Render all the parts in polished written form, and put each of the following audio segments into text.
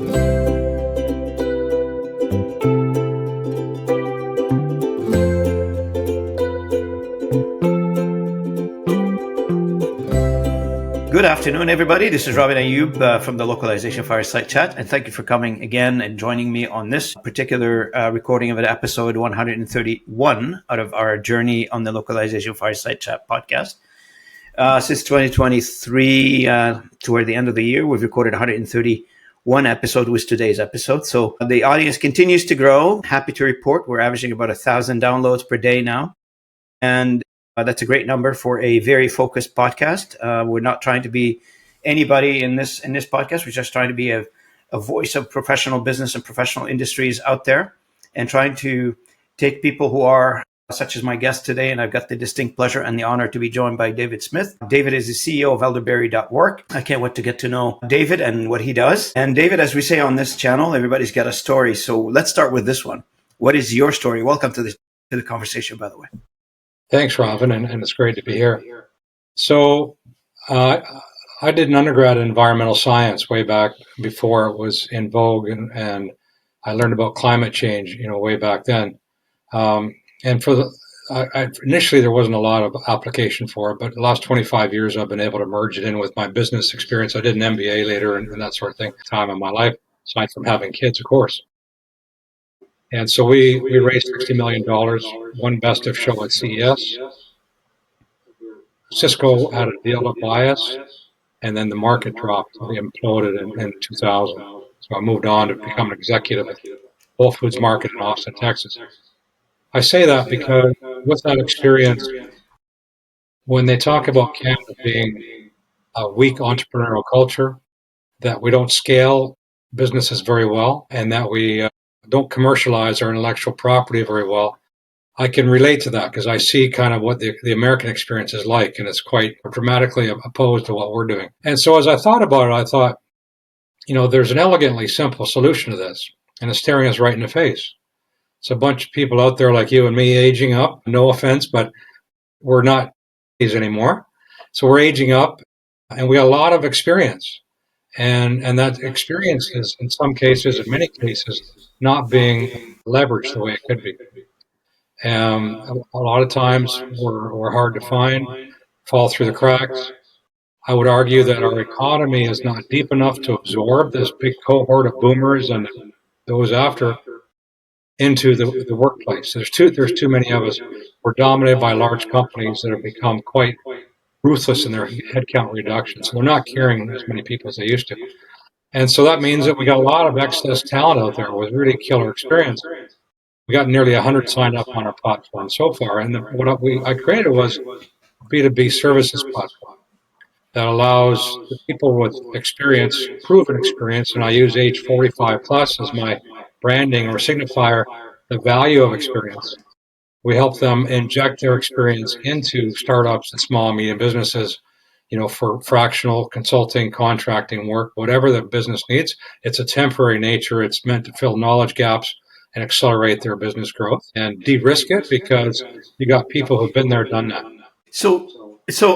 Good afternoon, everybody. This is Robin Ayub from the Localization Fireside Chat, and thank you for coming again and joining me on this particular recording of episode 131 out of our journey on the Localization Fireside Chat podcast. Since 2023, toward the end of the year, we've recorded 131 episodes with today's episode. So the audience continues to grow. Happy to report we're averaging about 1,000 downloads per day now. And that's a great number for a very focused podcast. We're not trying to be anybody in this podcast. We're just trying to be a voice of professional business and professional industries out there, and trying to take people who are such as my guest today. And I've got the distinct pleasure and the honor to be joined by David Smith. David is the CEO of ElderBerry.work. I can't wait to get to know David and what he does. And David, as we say on this channel, everybody's got a story. So let's start with this one. What is your story? Welcome to the conversation, by the way. Thanks, Robin, and it's great to be here. So I did an undergrad in environmental science way back before it was in vogue, and I learned about climate change, way back then. And for initially there wasn't a lot of application for it, but the last 25 years I've been able to merge it in with my business experience. I did an MBA later and that sort of thing, time in my life, aside from having kids, of course. And so we raised $60 million, won Best of Show at CES. Cisco had a deal to buy us, and then the market dropped. We imploded in 2000. So I moved on to become an executive at Whole Foods Market in Austin, Texas. I say that because with that experience, when they talk about Canada being a weak entrepreneurial culture, that we don't scale businesses very well, and that we don't commercialize our intellectual property very well, I can relate to that because I see kind of what the American experience is like, and it's quite dramatically opposed to what we're doing. And so as I thought about it, I thought, there's an elegantly simple solution to this, and it's staring us right in the face. It's a bunch of people out there like you and me aging up. No offense, but we're not these anymore. So we're aging up, and we have a lot of experience. And that experience is, in some cases, in many cases, not being leveraged the way it could be. A lot of times we're hard to find, fall through the cracks. I would argue that our economy is not deep enough to absorb this big cohort of boomers and those after into the workplace. There's too many of us. We're dominated by large companies that have become quite ruthless in their headcount reductions. We're not carrying as many people as they used to. And so that means that we got a lot of excess talent out there with really killer experience. We got nearly 100 signed up on our platform so far. And what I created was a B2B services platform that allows the people with experience, proven experience, and I use age 45 plus as my branding or signifier, the value of experience. We help them inject their experience into startups and small and medium businesses, for fractional consulting, contracting work, whatever the business needs. It's a temporary nature. It's meant to fill knowledge gaps and accelerate their business growth and de-risk it because you got people who've been there, done that. So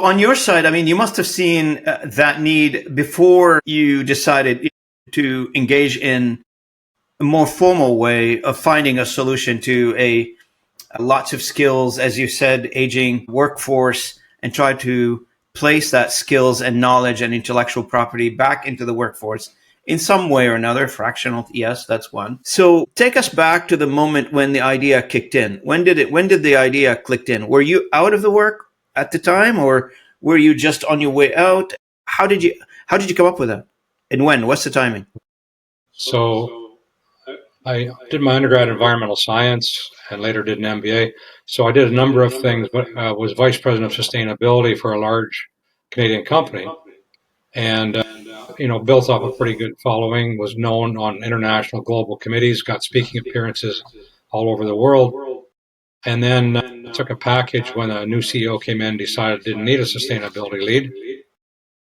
on your side, you must have seen that need before you decided to engage in a more formal way of finding a solution to a lots of skills, as you said, aging workforce, and try to place that skills and knowledge and intellectual property back into the workforce in some way or another. Fractional, yes, that's one. So take us back to the moment when the idea kicked in. When did the idea click in? Were you out of the work at the time, or were you just on your way out? How did you come up with that? And when? What's the timing? So I did my undergrad in environmental science and later did an MBA. So I did a number of things, but was vice president of sustainability for a large Canadian company, and built up a pretty good following. Was known on international global committees, got speaking appearances all over the world, and then took a package when a new CEO came in, decided didn't need a sustainability lead.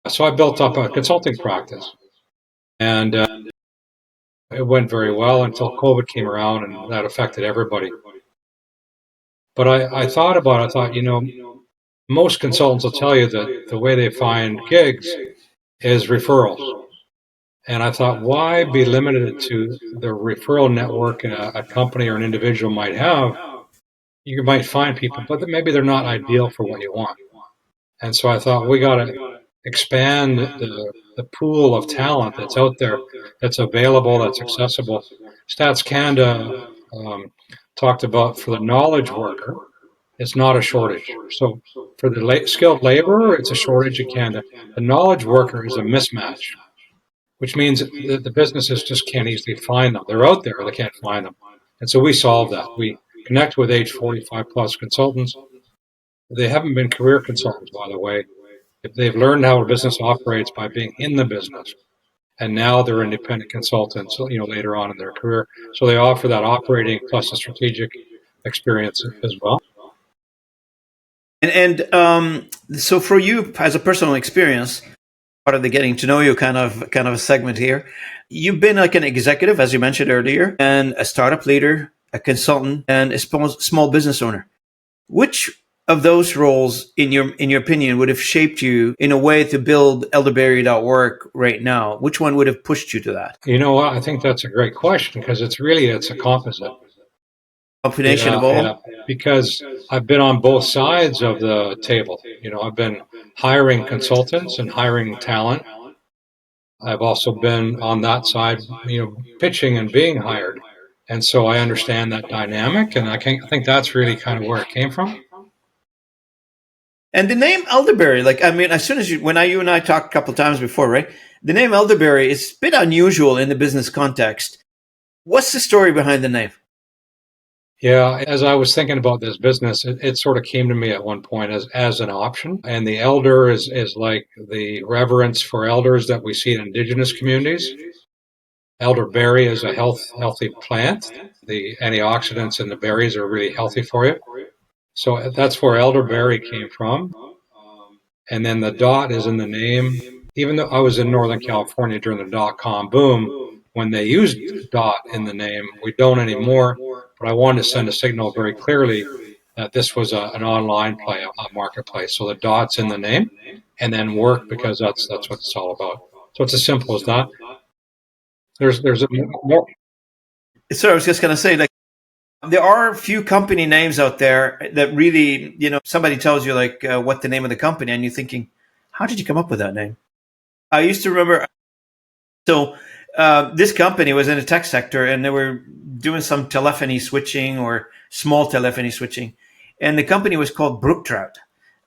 So I built up a consulting practice, and it went very well until COVID came around, and that affected everybody. But I thought about it. I thought, most consultants will tell you that the way they find gigs is referrals. And I thought, why be limited to the referral network a company or an individual might have? You might find people, but maybe they're not ideal for what you want. And so I thought, we got to expand the pool of talent that's out there, that's available, that's accessible. Stats Canada talked about for the knowledge worker, it's not a shortage. So for the skilled laborer, it's a shortage in Canada. The knowledge worker is a mismatch, which means that the businesses just can't easily find them. They're out there, they can't find them. And so we solve that. We connect with age 45 plus consultants. They haven't been career consultants, by the way. They've learned how a business operates by being in the business. And now they're independent consultants, later on in their career. So they offer that operating plus a strategic experience as well. So for you, as a personal experience, part of the getting to know you kind of a segment here, you've been like an executive, as you mentioned earlier, and a startup leader, a consultant, and a small business owner. Which of those roles, in your opinion, would have shaped you in a way to build ElderBerry.work right now? Which one would have pushed you to that? You know what? I think that's a great question because it's a composite. Combination of all? Yeah, because I've been on both sides of the table. I've been hiring consultants and hiring talent. I've also been on that side, pitching and being hired. And so I understand that dynamic, and I think that's really kind of where it came from. And the name ElderBerry, as soon as you and I talked a couple of times before, right? The name ElderBerry is a bit unusual in the business context. What's the story behind the name? Yeah, as I was thinking about this business, it sort of came to me at one point as an option. And the elder is like the reverence for elders that we see in indigenous communities. Elderberry is a healthy plant. The antioxidants in the berries are really healthy for you. So that's where elderberry came from. And then the dot is in the name. Even though I was in Northern California during the dot-com boom, when they used dot in the name, we don't anymore. But I wanted to send a signal very clearly that this was an online play, a marketplace. So the dot's in the name, and then work, because that's what it's all about. So it's as simple as that. There's a more. So I was just going to say, there are a few company names out there that really, somebody tells you what the name of the company, and you're thinking, how did you come up with that name? I used to remember. So this company was in the tech sector, and they were doing some telephony switching or small telephony switching, and the company was called Brook Trout.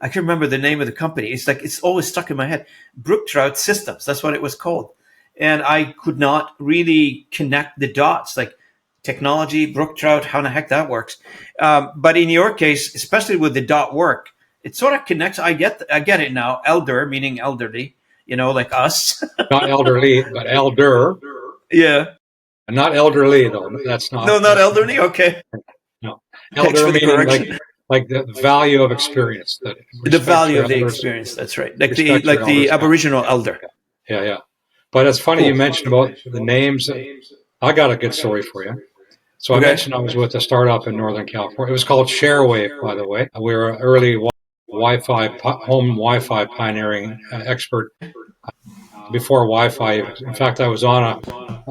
I can remember the name of the company. It's always stuck in my head. Brook Trout Systems. That's what it was called, and I could not really connect the dots. Technology, Brook Trout, how the heck that works. But in your case, especially with the dot work, it sort of connects. I get it now. Elder, meaning elderly, like us. Not elderly, but elder. Yeah. And not elderly, though. That's not. No, not elderly. Okay. No. Elder meaning like the value of experience. The value of the experience. That's right. Like the Aboriginal elder. Yeah. But it's funny you mentioned about the names. I got a good story for you. So I mentioned I was with a startup in Northern California. It was called ShareWave, by the way. We were an early home Wi-Fi pioneering expert before Wi-Fi. In fact, I was on a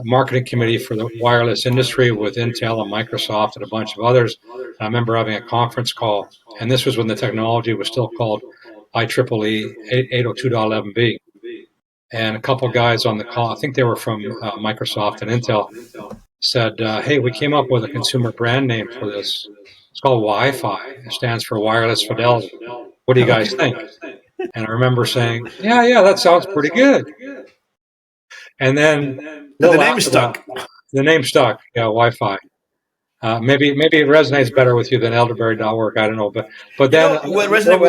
marketing committee for the wireless industry with Intel and Microsoft and a bunch of others. And I remember having a conference call, and this was when the technology was still called IEEE 802.11b. And a couple of guys on the call, I think they were from Microsoft and Intel, said, hey, we came up with a consumer brand name for this. It's called Wi-Fi. It stands for wireless fidelity. What do you guys think? And I remember saying, yeah, that sounds pretty good. And then the name stuck. The name stuck. Yeah, Wi-Fi. Maybe it resonates better with you than ElderBerry.work. I don't know, but then a little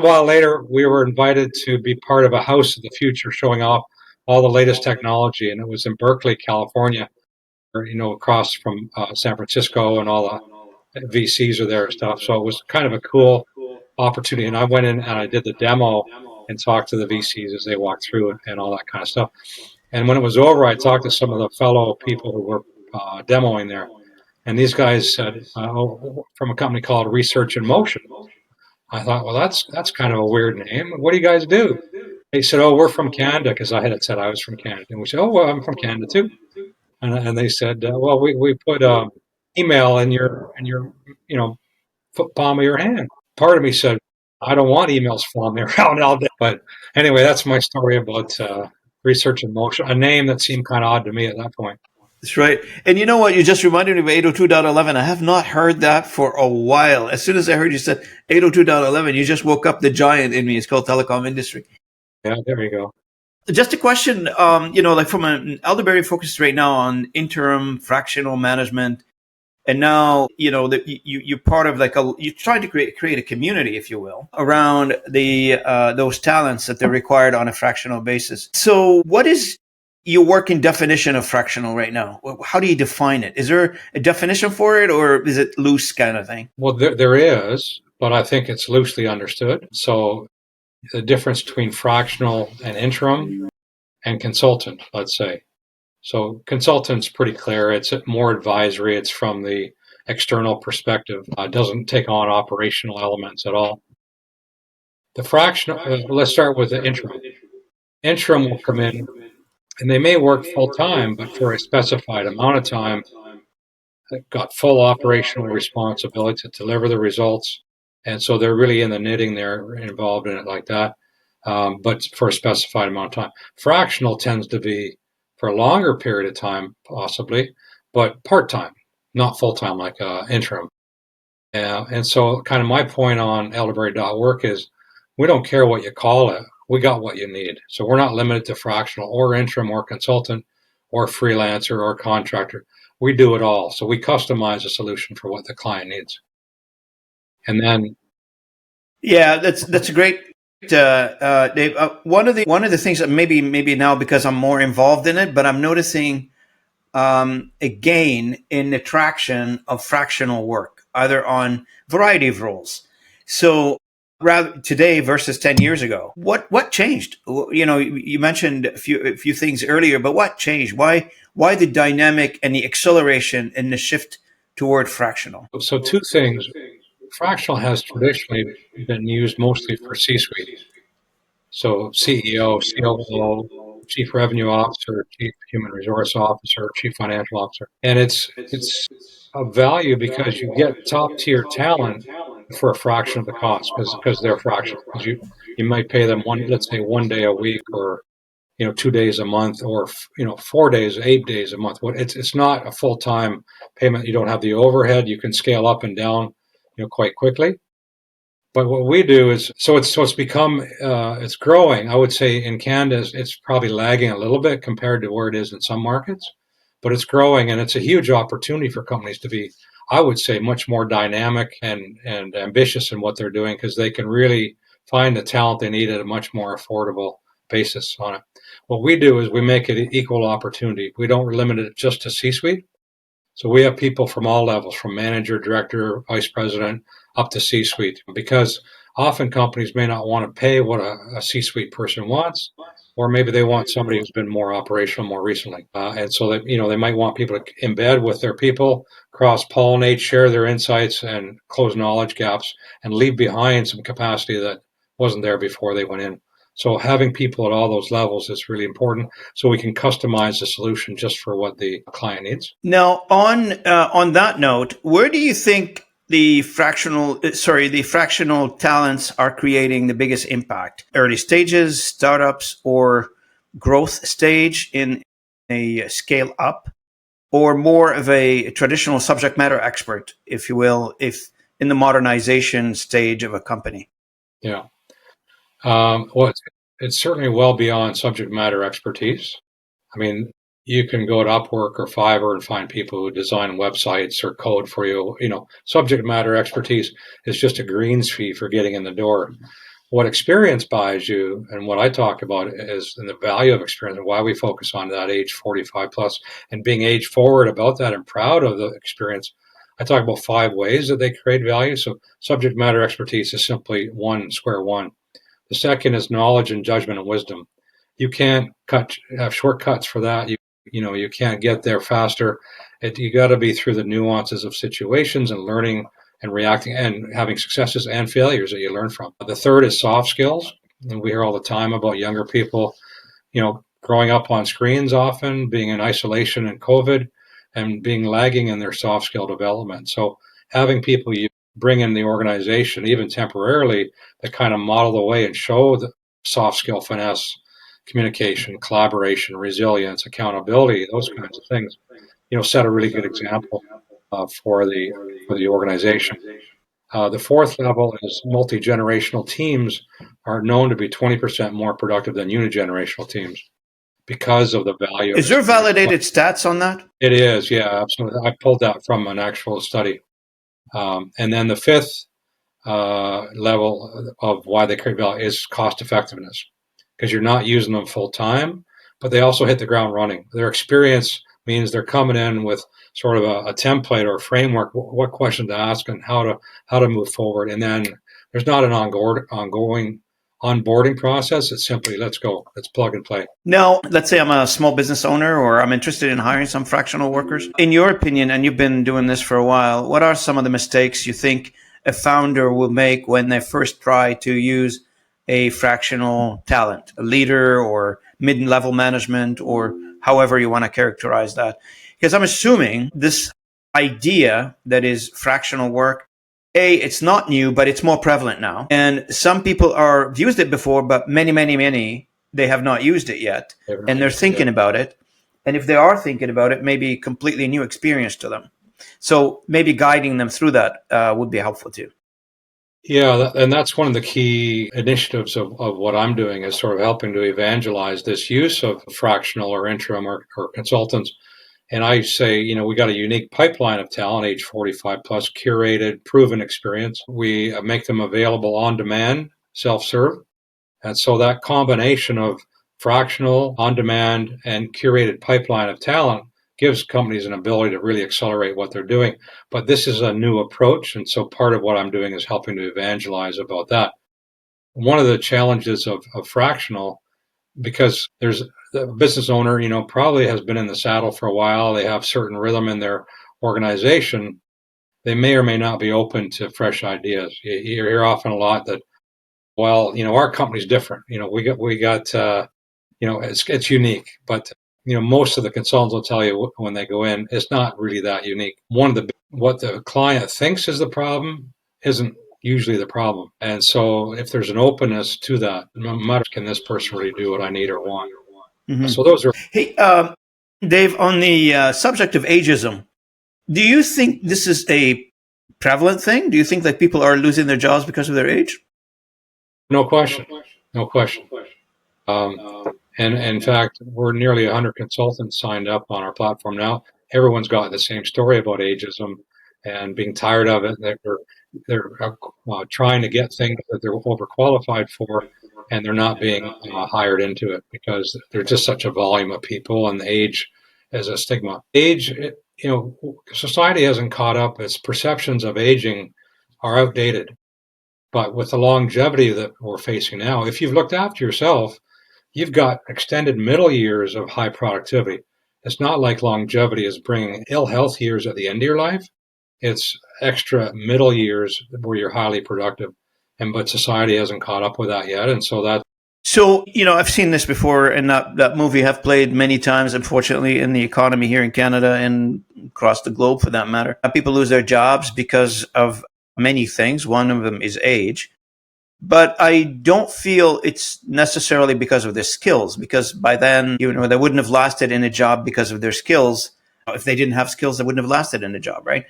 while later, we were invited to be part of a House of the Future, showing off all the latest technology, and it was in Berkeley, California, across from San Francisco, and all the VCs are there and stuff. So it was kind of a cool opportunity, and I went in and I did the demo and talked to the VCs as they walked through and all that kind of stuff. And when it was over, I talked to some of the fellow people who were demoing there, and these guys said, from a company called Research in Motion. I thought, well, that's kind of a weird name. What do you guys do? They said, "Oh, we're from Canada," because I had said I was from Canada, and we said, "Oh, well, I'm from Canada too." And they said, "Well, we put email in your you know palm of your hand." Part of me said, "I don't want emails following me around all day." But anyway, that's my story about research in motion. A name that seemed kind of odd to me at that point. That's right. And you know what? You just reminded me of 802.11. I have not heard that for a while. As soon as I heard you said 802.11, you just woke up the giant in me. It's called telecom industry. Yeah, there you go. Just a question, like from an ElderBerry focus right now on interim fractional management. And now, that you're part of you're trying to create a community, if you will, around those talents that they're required on a fractional basis. So what is your working definition of fractional right now? How do you define it? Is there a definition for it, or is it loose kind of thing? Well, there is, but I think it's loosely understood. So the difference between fractional and interim and consultant, let's say. So consultant's pretty clear. It's more advisory. It's from the external perspective. It doesn't take on operational elements at all. The fractional, let's start with the interim. Interim will come in and they may work full time, but for a specified amount of time, they've got full operational responsibility to deliver the results. And so they're really in the knitting there, involved in it like that, but for a specified amount of time. Fractional tends to be for a longer period of time, possibly, but part-time, not full-time like interim. And so kind of my point on ElderBerry.work is we don't care what you call it. We got what you need. So we're not limited to fractional or interim or consultant or freelancer or contractor. We do it all. So we customize a solution for what the client needs. And then, Yeah, that's a great, Dave. One of the things that maybe now because I'm more involved in it, but I'm noticing a gain in the traction of fractional work, either on variety of roles. So rather today versus 10 years ago, what changed? You mentioned a few things earlier, but what changed? Why the dynamic and the acceleration in the shift toward fractional? so two things. Fractional has traditionally been used mostly for C-suite. So CEO, COO, Chief Revenue Officer, Chief Human Resource Officer, Chief Financial Officer. And it's of value because you get top tier talent for a fraction of the cost because they're fractional. Because you might pay them let's say 1 day a week or 2 days a month or 4 days, 8 days a month. It's not a full time payment. You don't have the overhead. You can scale up and down quite quickly. But what we do is it's become it's growing. I would say in Canada it's probably lagging a little bit compared to where it is in some markets, but it's growing and it's a huge opportunity for companies to be, I would say, much more dynamic and ambitious in what they're doing because they can really find the talent they need at a much more affordable basis on it. What we do is we make it equal opportunity. We don't limit it just to C-suite. So we have people from all levels, from manager, director, vice president, up to C-suite, because often companies may not want to pay what a C-suite person wants, or maybe they want somebody who's been more operational more recently. And so that, they might want people to embed with their people, cross-pollinate, share their insights, and close knowledge gaps, and leave behind some capacity that wasn't there before they went in. So having people at all those levels is really important so we can customize the solution just for what the client needs. Now, on that note, where do you think the fractional talents are creating the biggest impact? Early stages, startups, or growth stage in a scale up, or more of a traditional subject matter expert, if you will, if in the modernization stage of a company? Yeah. Well, it's certainly well beyond subject matter expertise. I mean, you can go to Upwork or Fiverr and find people who design websites or code for you. Subject matter expertise is just a greens fee for getting in the door. What experience buys you, and what I talk about is the value of experience and why we focus on that age 45 plus and being age forward about that and proud of the experience. I talk about 5 ways that they create value. So subject matter expertise is simply square one. The second is knowledge and judgment and wisdom. You can't have shortcuts for that. You can't get there faster. You got to be through the nuances of situations and learning and reacting and having successes and failures that you learn from. The third is soft skills. And we hear all the time about younger people, growing up on screens often, being in isolation and COVID, and being lagging in their soft skill development. So having people you bring in the organization, even temporarily, that kind of model the way and show the soft skill finesse, communication, collaboration, resilience, accountability, those kinds of things, set a really good example for the organization. The fourth level is multi-generational teams are known to be 20% more productive than unigenerational teams because of the value. Is there validated stats on that? It is, yeah, absolutely. I pulled that from an actual study. And then the fifth level of why they create value is cost effectiveness, because you're not using them full time, but they also hit the ground running. Their experience means they're coming in with sort of a template or a framework, what question to ask and how to move forward. And then there's not an ongoing onboarding process. It's simply, let's go, let's plug and play. Now, let's say I'm a small business owner or I'm interested in hiring some fractional workers. In your opinion, and you've been doing this for a while, what are some of the mistakes you think a founder will make when they first try to use a fractional talent, a leader or mid-level management, or however you want to characterize that? Because I'm assuming this idea that is fractional work, it's not new, but it's more prevalent now. And some people have used it before, but many, they have not used it yet. And they're thinking about it. And if they are thinking about it, maybe completely new experience to them. So maybe guiding them through that would be helpful too. Yeah, and that's one of the key initiatives of what I'm doing is sort of helping to evangelize this use of fractional or interim or consultants. And I say, we got a unique pipeline of talent, age 45 plus, curated, proven experience. We make them available on demand, self-serve. And so that combination of fractional, on demand, and curated pipeline of talent gives companies an ability to really accelerate what they're doing. But this is a new approach. And so part of what I'm doing is helping to evangelize about that. One of the challenges of fractional, because there's the business owner, probably has been in the saddle for a while. They have certain rhythm in their organization. They may or may not be open to fresh ideas. You hear often a lot that, well, our company's different. We got it's unique, but most of the consultants will tell you when they go in, it's not really that unique. What the client thinks is the problem isn't usually the problem. And so if there's an openness to that, no matter can this person really do what I need or want. Mm-hmm. So those are. Hey, Dave, on the subject of ageism, do you think this is a prevalent thing? Do you think that people are losing their jobs because of their age? No question. And in fact, we're nearly 100 consultants signed up on our platform now. Everyone's got the same story about ageism and being tired of it. They're trying to get things that they're overqualified for, and they're not being hired into it because there's just such a volume of people, and age is a stigma. Age, society hasn't caught up. Its perceptions of aging are outdated. But with the longevity that we're facing now, if you've looked after yourself, you've got extended middle years of high productivity. It's not like longevity is bringing ill health years at the end of your life. It's extra middle years where you're highly productive. But society hasn't caught up with that yet. And so that. So, I've seen this before, and that movie have played many times, unfortunately, in the economy here in Canada and across the globe for that matter. People lose their jobs because of many things. One of them is age. But I don't feel it's necessarily because of their skills, because by then, they wouldn't have lasted in a job because of their skills. If they didn't have skills, they wouldn't have lasted in a job, right?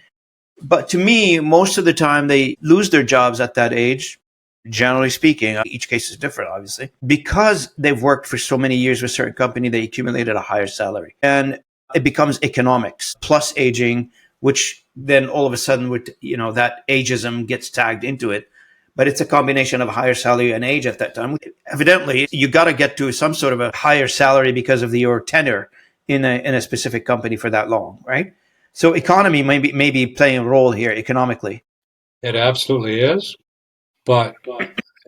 But to me, most of the time, they lose their jobs at that age, generally speaking. Each case is different, obviously. Because they've worked for so many years with a certain company, they accumulated a higher salary. And it becomes economics plus aging, which then all of a sudden, that ageism gets tagged into it. But it's a combination of higher salary and age at that time. Evidently, you got to get to some sort of a higher salary because of your tenure in a specific company for that long, right? So economy may be playing a role here economically. It absolutely is. But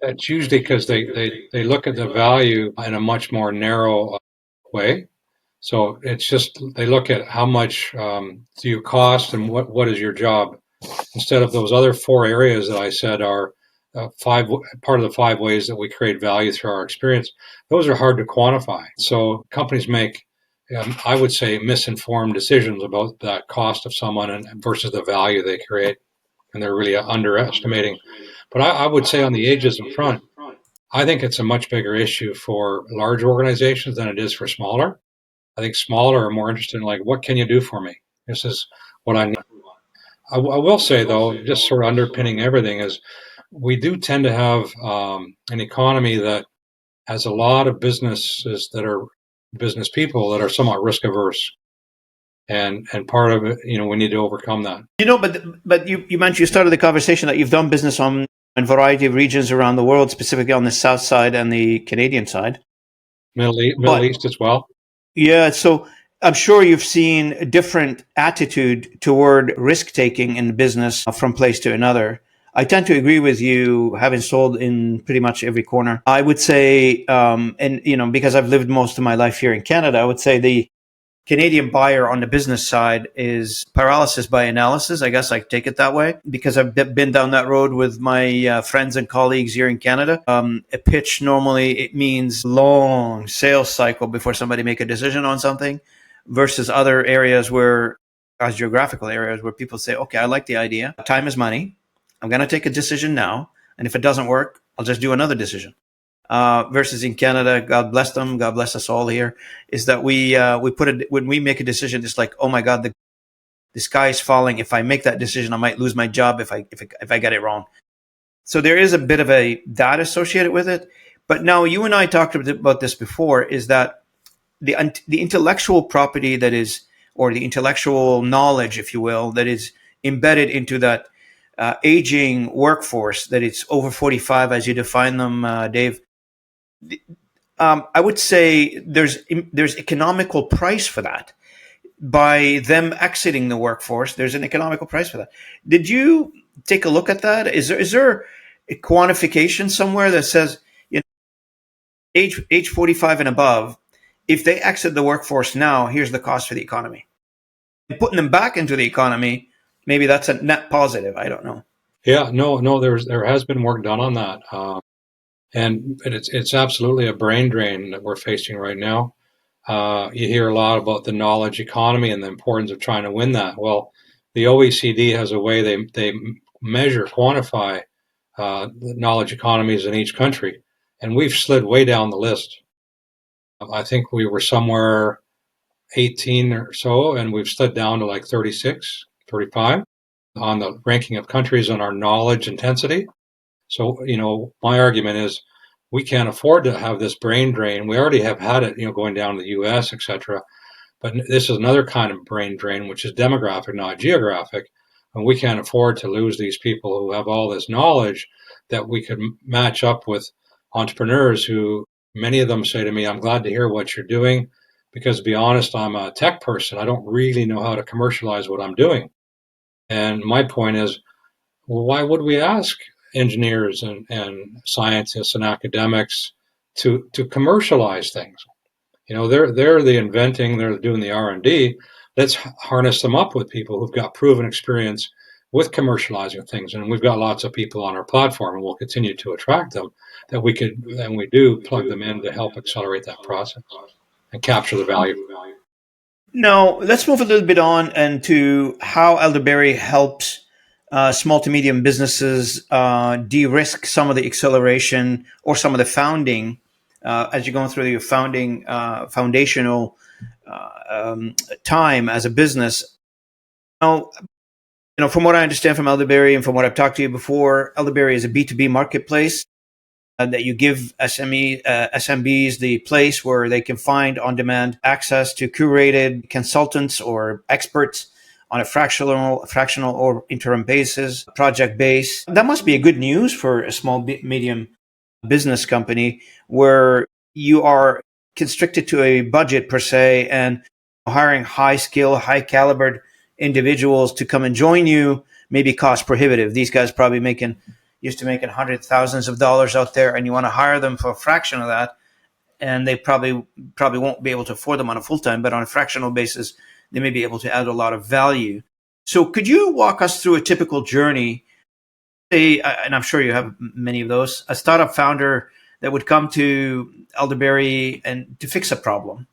it's usually because they look at the value in a much more narrow way. So it's just they look at how much do you cost and what is your job, instead of those other four areas that I said are part of the 5 ways that we create value through our experience. Those are hard to quantify. So companies make, I would say, misinformed decisions about that cost of someone versus the value they create, and they're really underestimating. But I would say on the ageism front, I think it's a much bigger issue for large organizations than it is for smaller. I think smaller are more interested in, like, what can you do for me? This is what I need. I will say, though, just sort of underpinning everything is we do tend to have an economy that has a lot of businesses that are business people that are somewhat risk averse. And part of it, we need to overcome that. But you mentioned, you started the conversation that you've done business in a variety of regions around the world, specifically on the south side and the Canadian side. Middle East as well. Yeah, so I'm sure you've seen a different attitude toward risk taking in business from place to another. I tend to agree with you, having sold in pretty much every corner. I would say, because I've lived most of my life here in Canada, I would say the Canadian buyer on the business side is paralysis by analysis. I guess I take it that way because I've been down that road with my friends and colleagues here in Canada. A pitch, normally it means long sales cycle before somebody make a decision on something, versus other areas as geographical areas where people say, okay, I like the idea. Time is money. I'm going to take a decision now. And if it doesn't work, I'll just do another decision. Versus in Canada, God bless them, God bless us all here, is that when we make a decision, it's like, oh my God, the sky is falling. If I make that decision, I might lose my job if I get it wrong. So there is a bit of that associated with it. But now you and I talked about this before, is that the intellectual property that is, or the intellectual knowledge, if you will, that is embedded into that aging workforce, that it's over 45 as you define them, Dave. I would say there's economical price for that. By them exiting the workforce, there's an economical price for that. Did you take a look at that? Is there a quantification somewhere that says, age 45 and above, if they exit the workforce now, here's the cost for the economy? And putting them back into the economy, maybe that's a net positive. I don't know. Yeah, no, there has been work done on that. And it's absolutely a brain drain that we're facing right now. You hear a lot about the knowledge economy and the importance of trying to win that. Well, the OECD has a way they measure, quantify the knowledge economies in each country, and we've slid way down the list. I think we were somewhere 18 or so, and we've slid down to like 36, 35 on the ranking of countries on our knowledge intensity. So, my argument is we can't afford to have this brain drain. We already have had it, going down to the US, et cetera. But this is another kind of brain drain, which is demographic, not geographic. And we can't afford to lose these people who have all this knowledge that we could match up with entrepreneurs who, many of them say to me, I'm glad to hear what you're doing, because to be honest, I'm a tech person. I don't really know how to commercialize what I'm doing. And my point is, well, why would we ask engineers and scientists and academics to commercialize things? They're the inventing, they're doing the R&D. Let's harness them up with people who've got proven experience with commercializing things. And we've got lots of people on our platform, and we'll continue to attract them, that we do plug them in to help accelerate that process and capture the value. Now, let's move a little bit on and to how ElderBerry helps small to medium businesses de-risk some of the acceleration or some of the founding as you're going through your foundational time as a business. Now, from what I understand from ElderBerry and from what I've talked to you before, ElderBerry is a B2B marketplace that you give SMBs the place where they can find on-demand access to curated consultants or experts on a fractional or interim basis, project base. That must be a good news for a small, medium business company where you are constricted to a budget per se, and hiring high skill, high calibered individuals to come and join you may be cost prohibitive. These guys probably used to making hundreds, thousands of dollars out there, and you want to hire them for a fraction of that, and they probably won't be able to afford them on a full-time, but on a fractional basis, they may be able to add a lot of value. So could you walk us through a typical journey and I'm sure you have many of those, a startup founder that would come to ElderBerry and to fix a problem.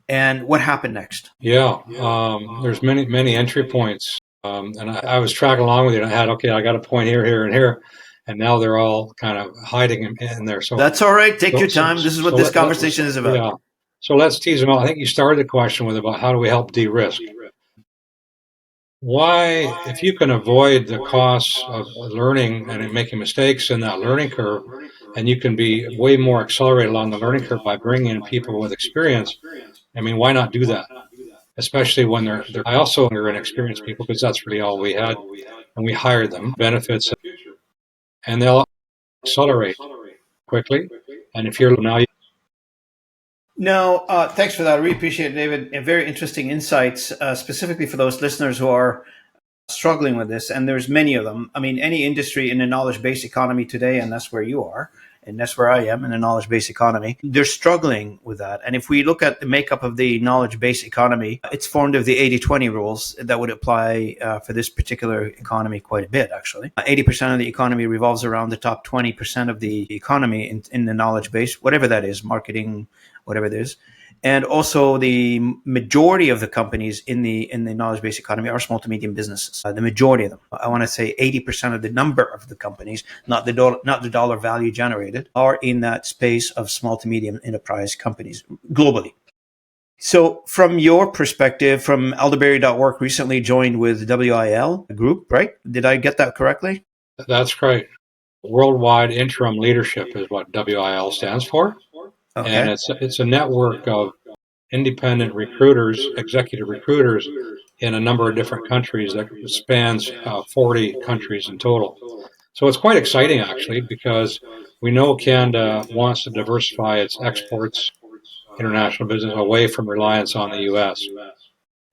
And what happened next? Yeah, there's many entry points. And I was tracking along with you, and I got a point here, here, and here. And now they're all kind of hiding in there. So that's all right. Take your time. This is what this conversation is about. Yeah. So let's tease them out. I think you started the question with about how do we help de-risk? Why, if you can avoid the costs of learning and making mistakes in that learning curve, and you can be way more accelerated along the learning curve by bringing in people with experience, I mean, why not do that? Especially when they're I also are inexperienced people, because that's really all we had, and we hired them, benefits, and they'll accelerate quickly. And if you're now, no, thanks for that. I really appreciate it, David. Very interesting insights, specifically for those listeners who are struggling with this. And there's many of them. I mean, any industry in the knowledge-based economy today, and that's where you are, and that's where I am in the knowledge-based economy, they're struggling with that. And if we look at the makeup of the knowledge-based economy, it's formed of the 80-20 rules that would apply for this particular economy quite a bit, actually. 80% of the economy revolves around the top 20% of the economy in the knowledge base, whatever that is, marketing, whatever it is. And also the majority of the companies in the knowledge-based economy are small to medium businesses. The majority of them, I want to say 80% of the number of the companies, not the dollar value generated, are in that space of small to medium enterprise companies globally. So from your perspective, from ElderBerry.work recently joined with WIL group, right? Did I get that correctly? That's right. Worldwide Interim Leadership is what WIL stands for. Okay. And it's a network of independent recruiters, executive recruiters in a number of different countries that spans 40 countries in total. So it's quite exciting, actually, because we know Canada wants to diversify its exports, international business, away from reliance on the U.S.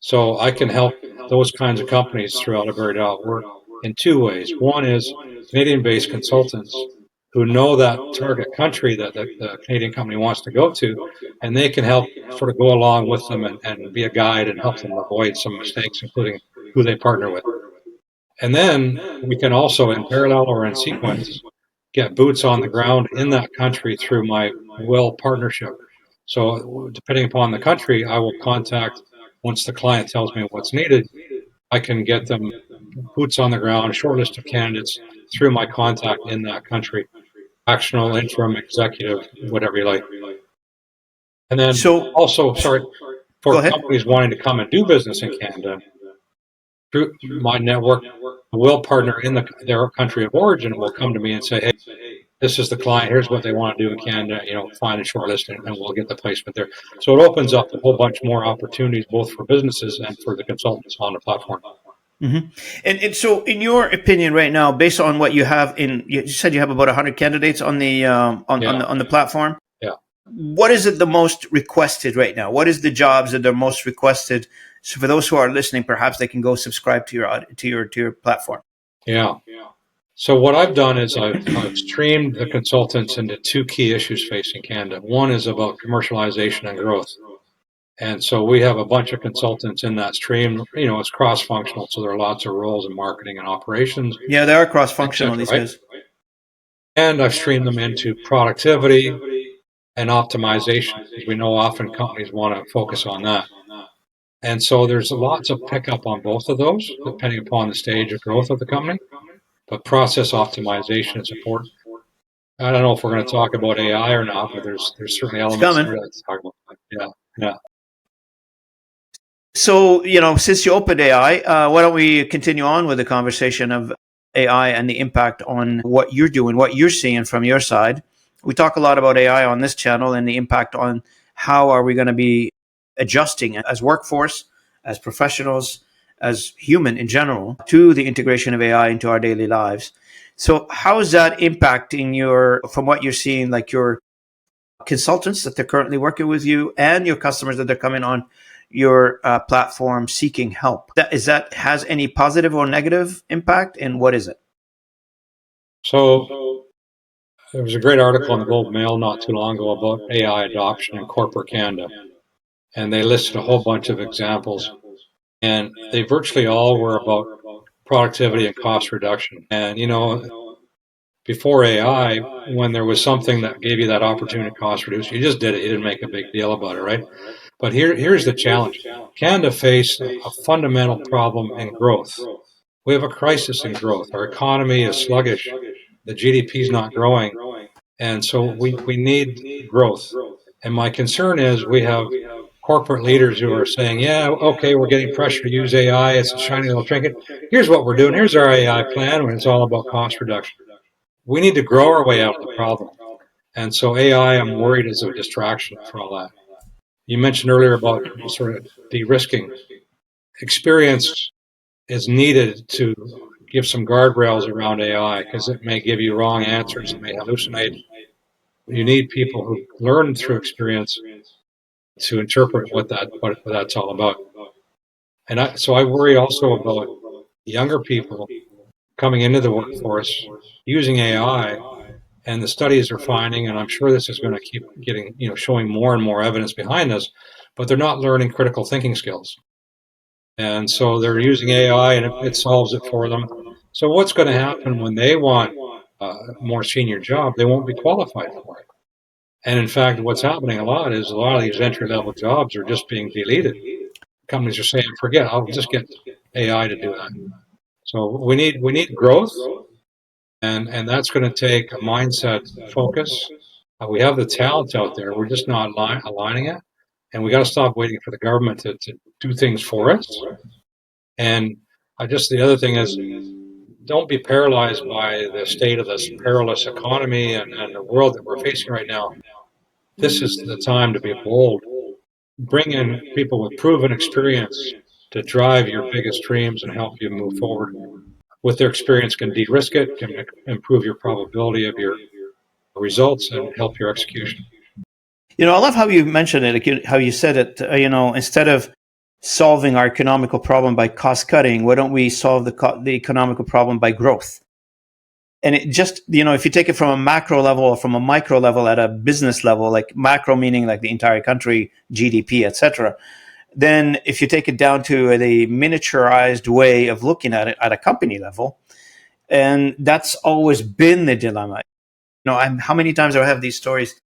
So I can help those kinds of companies through ElderBerry.work in two ways. One is Canadian-based consultants who know that target country that the Canadian company wants to go to, and they can help sort of go along with them and be a guide and help them avoid some mistakes, including who they partner with. And then we can also, in parallel or in sequence, get boots on the ground in that country through my WIL partnership. So depending upon the country, I will contact, once the client tells me what's needed, I can get them boots on the ground, a short list of candidates through my contact in that country. Fractional, interim, executive, whatever you like. And then also, for companies wanting to come and do business in Canada, through my network, a WIL partner in their country of origin will come to me and say, hey, this is the client, here's what they want to do in Canada, find a short list and we'll get the placement there. So it opens up a whole bunch more opportunities, both for businesses and for the consultants on the platform. Mm-hmm. And so, in your opinion, right now, based on what you have you said you have about 100 candidates on the on the platform. Yeah. What is it the most requested right now? What is the jobs that are most requested? So, for those who are listening, perhaps they can go subscribe to your platform. Yeah. So what I've done is I've streamed the consultants into two key issues facing Canada. One is about commercialization and growth. And so we have a bunch of consultants in that stream. It's cross-functional, so there are lots of roles in marketing and operations. Yeah, they are cross-functional, these guys. And I've streamed them into productivity and optimization, because we know often companies want to focus on that. And so there's lots of pickup on both of those, depending upon the stage of growth of the company. But process optimization is important. I don't know if we're going to talk about AI or not, but there's certainly elements there to talk about. Yeah. So, since you opened AI, why don't we continue on with the conversation of AI and the impact on what you're doing, what you're seeing from your side. We talk a lot about AI on this channel and the impact on how are we going to be adjusting as workforce, as professionals, as human in general, to the integration of AI into our daily lives. So how is that impacting from what you're seeing, like your consultants that they're currently working with you and your customers that they're coming on your platform seeking help? Has any positive or negative impact, and what is it? So there was a great article in the Globe Mail not too long ago about AI adoption in corporate Canada, and they listed a whole bunch of examples, and they virtually all were about productivity and cost reduction. And, before AI, when there was something that gave you that opportunity to cost reduce, you just did it. You didn't make a big deal about it, right? But here's the challenge. Canada faced a fundamental problem in growth. We have a crisis in growth. Our economy is sluggish. The GDP is not growing. And so we need growth. And my concern is we have corporate leaders who are saying, yeah, okay, we're getting pressure to use AI. It's a shiny little trinket. Here's what we're doing. Here's our AI plan when it's all about cost reduction. We need to grow our way out of the problem. And so AI, I'm worried, is a distraction for all that. You mentioned earlier about sort of de-risking. Experience is needed to give some guardrails around AI because it may give you wrong answers, it may hallucinate. You need people who learn through experience to interpret what that's all about. And so I worry also about younger people coming into the workforce using AI, and the studies are finding, and I'm sure this is going to keep getting, showing more and more evidence behind this, but they're not learning critical thinking skills. And so they're using AI and it solves it for them. So what's going to happen when they want a more senior job? They won't be qualified for it. And in fact, what's happening a lot is a lot of these entry-level jobs are just being deleted. Companies are saying, forget, I'll just get AI to do that. So we need growth, and that's going to take a mindset focus. We have the talent out there. We're just not aligning it. And we got to stop waiting for the government to do things for us. And the other thing is, don't be paralyzed by the state of this perilous economy and the world that we're facing right now. This is the time to be bold. Bring in people with proven experience to drive your biggest dreams and help you move forward. With their experience, can de-risk it, can improve your probability of your results, and help your execution. I love how you mentioned it, how you said it, instead of solving our economical problem by cost cutting, why don't we solve the economical problem by growth? And it just, if you take it from a macro level or from a micro level at a business level, like macro meaning like the entire country, GDP, etc., then if you take it down to the miniaturized way of looking at it at a company level, and that's always been the dilemma. How many times do I have these stories?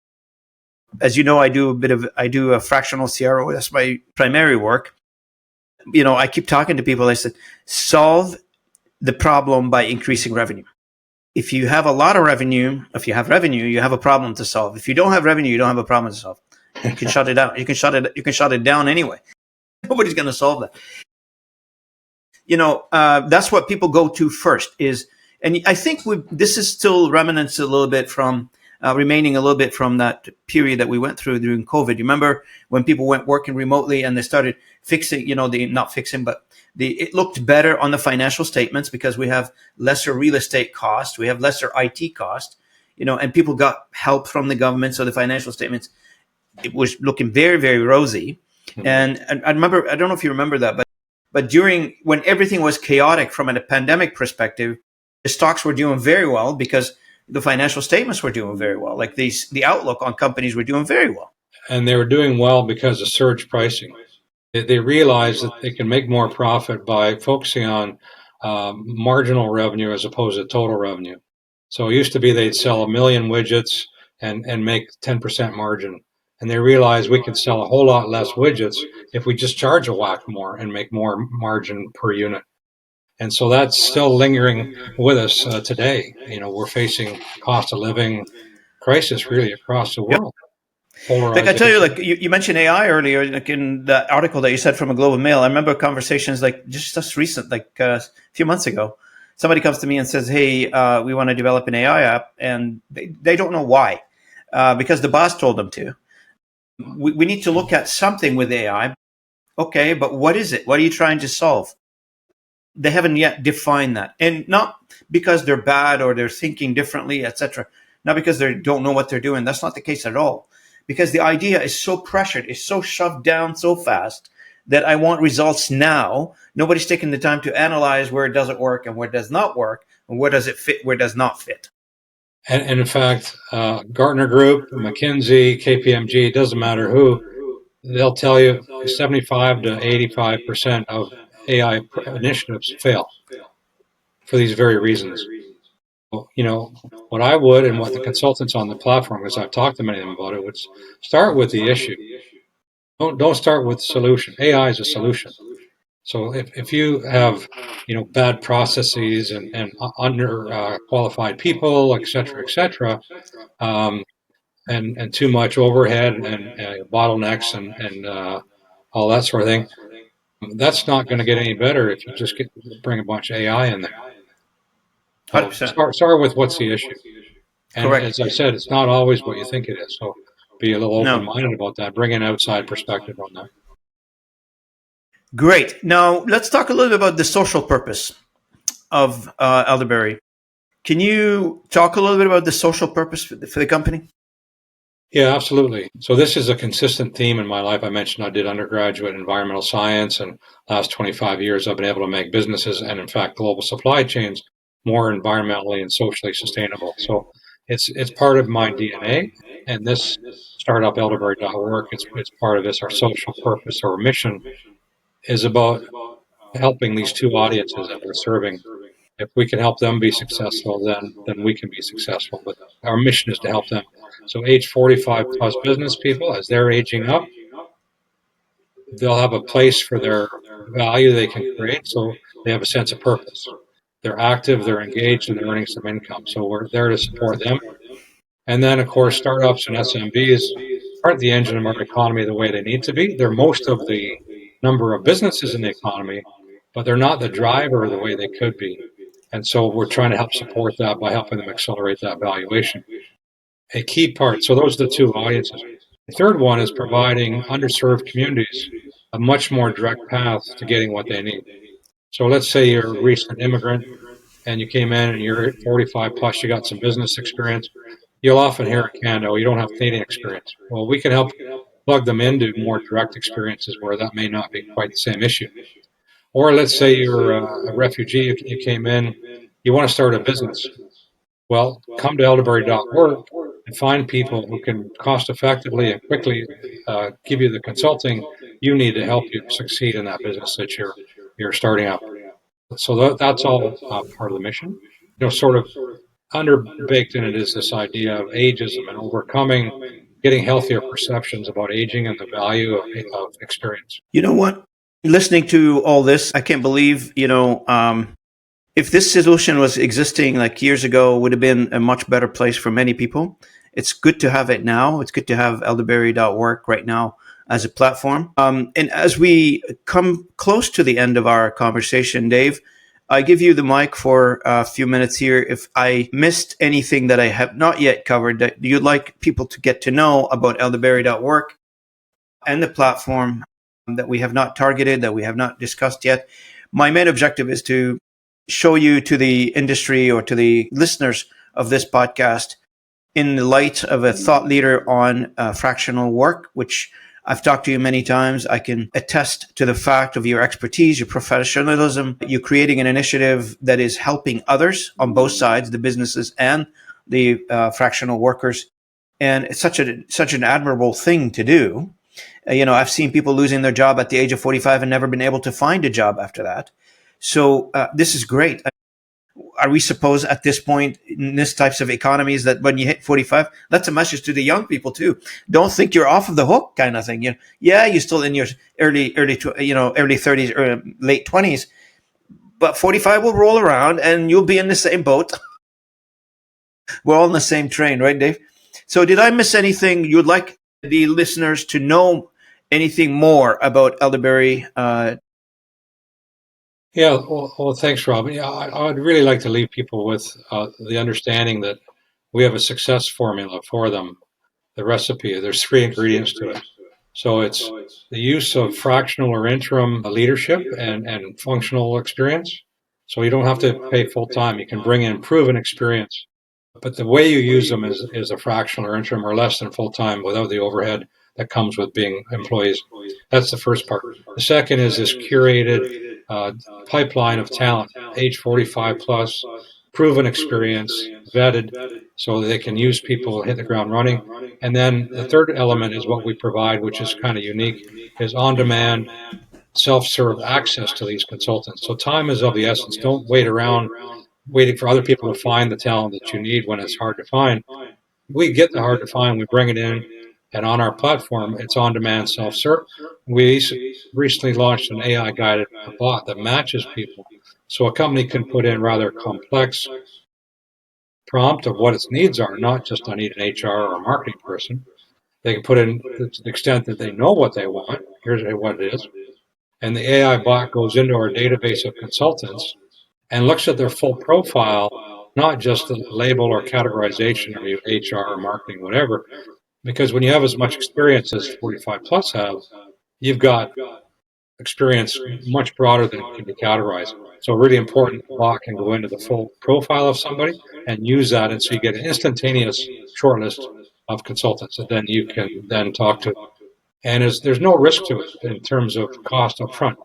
As you know, I do a fractional CRO. That's my primary work. I keep talking to people. I said, solve the problem by increasing revenue. If you have a lot of revenue, you have a problem to solve. If you don't have revenue, you don't have a problem to solve. You can shut it down. You can shut it down anyway. Nobody's going to solve that. That's what people go to first and I think this is still remnants remaining a little bit from that period that we went through during COVID. You remember when people went working remotely and they started fixing, it looked better on the financial statements because we have lesser real estate cost, we have lesser IT cost, and people got help from the government. So the financial statements, it was looking very, very rosy. Mm-hmm. And I remember, I don't know if you remember that, but during when everything was chaotic from a pandemic perspective, the stocks were doing very well because the financial statements were doing very well. Like the outlook on companies were doing very well. And they were doing well because of surge pricing. They realized that they can make more profit by focusing on marginal revenue as opposed to total revenue. So it used to be they'd sell 1 million widgets and make 10% margin. And they realized we could sell a whole lot less widgets if we just charge a whack more and make more margin per unit. And so that's still lingering with us today. We're facing cost of living crisis really across the world. Like I tell you, like you mentioned AI earlier, like in the article that you said from a Global Mail. I remember conversations like just recent, like a few months ago. Somebody comes to me and says, "Hey, we want to develop an AI app," and they don't know why, because the boss told them to. We need to look at something with AI. Okay, but what is it? What are you trying to solve? They haven't yet defined that, and not because they're bad or they're thinking differently, etc. Not because they don't know what they're doing. That's not the case at all. Because the idea is so pressured, is so shoved down so fast that I want results now. Nobody's taking the time to analyze where it doesn't work and where it does not work, and where does it fit, where it does not fit. And in fact, Gartner Group, McKinsey, KPMG, it doesn't matter who, they'll tell you 75 to 85% of AI initiatives fail. for these very reasons. You know, what I would and what the consultants on the platform, because I've talked to many of them about it, would start with the issue. Don't start with the solution. AI is a solution. So if you have, bad processes and under qualified people, et cetera, and too much overhead and bottlenecks and all that sort of thing, that's not going to get any better if you just bring a bunch of AI in there. So 100%. start with what's the issue. And Correct. as I said, it's not always what you think it is. So be a little No. open-minded about that. Bring an outside perspective on that. Great. Now let's talk a little bit about the social purpose of ElderBerry. Can you talk a little bit about the social purpose for the company? Yeah, absolutely. So this is a consistent theme in my life. I mentioned I did undergraduate in environmental science, and last 25 years I've been able to make businesses and, in fact, global supply chains more environmentally and socially sustainable. So it's part of my DNA, and this startup ElderBerry.work, it's part of this. Our social purpose or mission is about helping these two audiences that we're serving. If we can help them be successful, then we can be successful. But our mission is to help them. So age 45 plus business people, as they're aging up, they'll have a place for their value they can create. So they have a sense of purpose. They're active, they're engaged, and they're earning some income. So we're there to support them. And then, of course, startups and SMBs aren't the engine of our economy the way they need to be. They're most of the number of businesses in the economy, but they're not the driver the way they could be. And so we're trying to help support that by helping them accelerate that valuation. A key part, so those are the two audiences. The third one is providing underserved communities a much more direct path to getting what they need. So let's say you're a recent immigrant and you came in and you're 45 plus, you got some business experience. You'll often hear in Canada, you don't have Canadian experience. Well, we can help plug them into more direct experiences where that may not be quite the same issue. Or let's say you're a refugee, you came in, you want to start a business. Well, come to ElderBerry.work and find people who can cost effectively and quickly give you the consulting you need to help you succeed in that business that you're starting up. So that's all part of the mission. Sort of underbaked in it is this idea of ageism and overcoming, getting healthier perceptions about aging and the value of experience. You know what? Listening to all this, I can't believe, if this solution was existing like years ago, it would have been a much better place for many people. It's good to have it now. It's good to have ElderBerry.work right now as a platform. And as we come close to the end of our conversation, Dave, I give you the mic for a few minutes here. If I missed anything that I have not yet covered that you'd like people to get to know about ElderBerry.work and the platform that we have not targeted, that we have not discussed yet, my main objective is to show you to the industry or to the listeners of this podcast in the light of a thought leader on fractional work, which I've talked to you many times. I can attest to the fact of your expertise, your professionalism, you creating an initiative that is helping others on both sides, the businesses and the fractional workers. And it's such an admirable thing to do. I've seen people losing their job at the age of 45 and never been able to find a job after that. So this is great. Are we supposed at this point in this types of economies that when you hit 45, that's a message to the young people too. Don't think you're off of the hook kind of thing. You're still in your early 30s or late 20s, but 45 will roll around and you'll be in the same boat. We're all in the same train, right, Dave? So did I miss anything you'd like the listeners to know anything more about ElderBerry? Yeah, well, thanks, Rob. Yeah, I would really like to leave people with the understanding that we have a success formula for them. The recipe, there's 3 ingredients to it. So it's the use of fractional or interim leadership and functional experience. So you don't have to pay full time. You can bring in proven experience. But the way you use them is a fractional or interim or less than full time without the overhead that comes with being employees. That's the first part. The second is this curated pipeline of talent, age 45 plus, proven experience, vetted, so they can use people, hit the ground running. And then the third element is what we provide, which is kind of unique, is on-demand self-serve access to these consultants. So time is of the essence. Don't wait around waiting for other people to find the talent that you need when it's hard to find. We get the hard to find, we bring it in, and on our platform, it's on-demand self-serve. We recently launched an AI-guided bot that matches people. So a company can put in rather complex prompt of what its needs are, not just I need an HR or a marketing person. They can put in to the extent that they know what they want. Here's what it is. And the AI bot goes into our database of consultants and looks at their full profile, not just the label or categorization of your HR or marketing, whatever. Because when you have as much experience as 45 plus have, you've got experience much broader than can be categorized. So really important, the bot can go into the full profile of somebody and use that, and so you get an instantaneous shortlist of consultants that then you can then talk to. And there's no risk to it in terms of cost up front.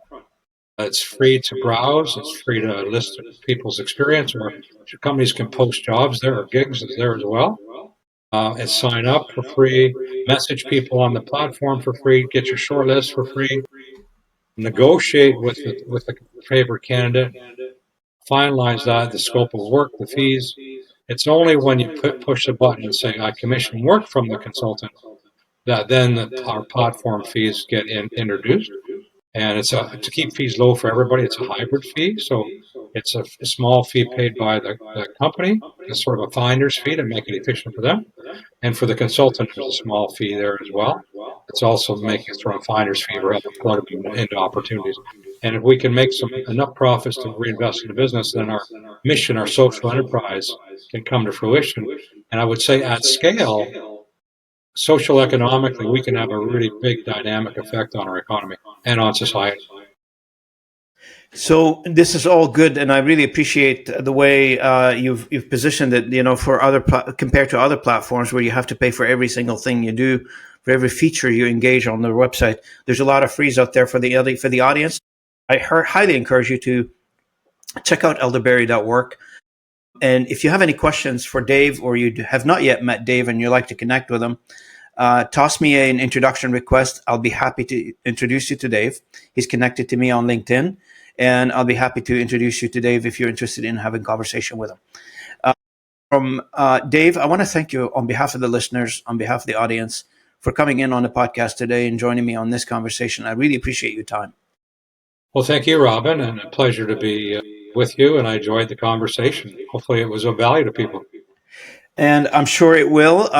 It's free to browse. It's free to list people's experience, or companies can post jobs there or gigs there as well. And sign up for free, message people on the platform for free, get your shortlist for free, negotiate with the favorite candidate, finalize that, the scope of work, the fees. It's only when you push the button and say, I commission work from the consultant, that then our platform fees get introduced. And it's to keep fees low for everybody. It's a hybrid fee, so it's a small fee paid by the company. It's sort of a finder's fee to make it efficient for them, and for the consultant, there's a small fee there as well. It's also making it sort of a finder's fee. We're helping plug them into opportunities, and if we can make enough profits to reinvest in the business, then our mission, our social enterprise, can come to fruition. And I would say at scale, social economically, we can have a really big dynamic effect on our economy and on society. So this is all good, and I really appreciate the way you've positioned it. For compared to other platforms where you have to pay for every single thing you do, for every feature you engage on their website. There's a lot of frees out there for the audience. I highly encourage you to check out ElderBerry.work. And if you have any questions for Dave, or you have not yet met Dave and you'd like to connect with him, toss me an introduction request. I'll be happy to introduce you to Dave. He's connected to me on LinkedIn, and I'll be happy to introduce you to Dave if you're interested in having a conversation with him. From Dave, I want to thank you on behalf of the listeners, on behalf of the audience, for coming in on the podcast today and joining me on this conversation. I really appreciate your time. Well, thank you, Robin, and a pleasure to be with you, and I enjoyed the conversation. Hopefully it was of value to people. And I'm sure it will.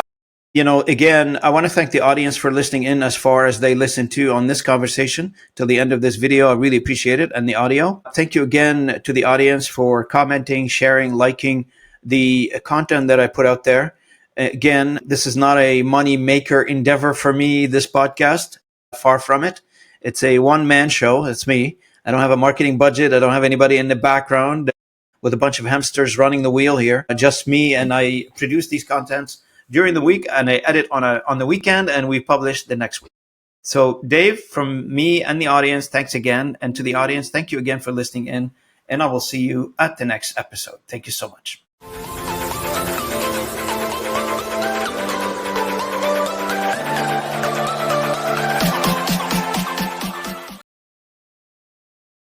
Again, I want to thank the audience for listening in as far as they listen to on this conversation till the end of this video. I really appreciate it, and the audio. Thank you again to the audience for commenting, sharing, liking the content that I put out there. Again, this is not a money maker endeavor for me, this podcast. Far from it. It's a one-man show. It's me. I don't have a marketing budget. I don't have anybody in the background with a bunch of hamsters running the wheel here. Just me, and I produce these contents during the week, and I edit on the weekend, and we publish the next week. So Dave, from me and the audience, thanks again. And to the audience, thank you again for listening in, and I will see you at the next episode. Thank you so much.